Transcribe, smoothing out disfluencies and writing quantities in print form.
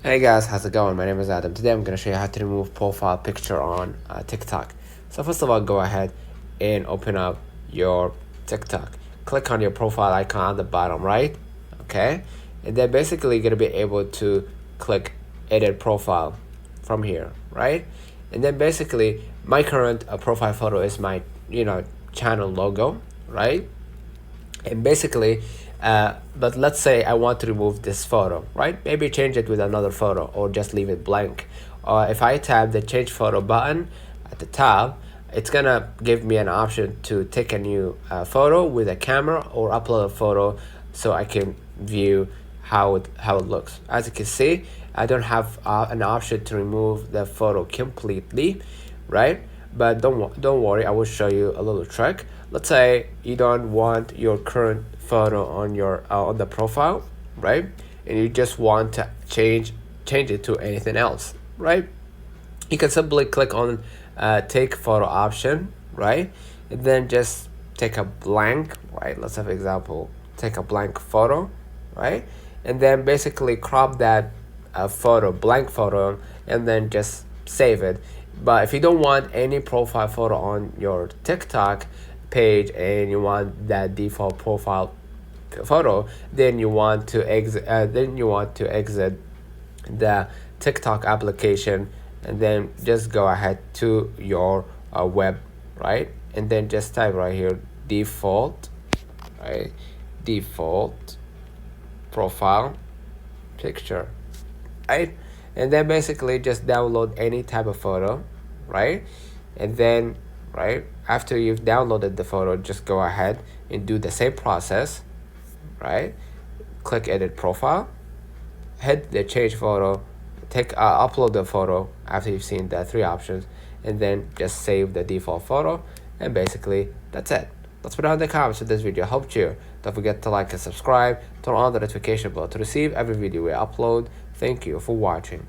Hey guys, how's it going? My name is Adam. Today I'm going to show you how to remove profile picture on TikTok. So first of all, go ahead and open up your TikTok. Click on your profile icon at the bottom right, okay? And then basically you're going to be able to click edit profile from here, right? And then basically my current profile photo is my, channel logo, right? And basically but let's say I want to remove this photo, right? Maybe change it with another photo or just leave it blank. If I tap the change photo button at the top, it's gonna give me an option to take a new photo with a camera or upload a photo so I can view how it looks. As you can see, I don't have an option to remove the photo completely, right? But don't worry, I will show you a little trick. Let's say you don't want your current photo on your on the profile, right? And you just want to change it to anything else, right? You can simply click on take photo option, right? And then just take a blank, right? Let's have an example. Take a blank photo, right? And then basically crop that blank photo, and then just save it. But if you don't want any profile photo on your TikTok page and you want that default profile photo, then you want to exit the TikTok application, and then just go ahead to your web, right? And then just type right here default, right? Default profile picture, right? And then basically just download any type of photo, right? And then right after you've downloaded the photo, just go ahead and do the same process, right? Click edit profile, hit the change photo, upload the photo after you've seen the three options, and then just save the default photo. And basically that's it. Let's put down in the comments if this video helped you. Don't forget to like and subscribe, turn on the notification bell to receive every video we upload. Thank you for watching.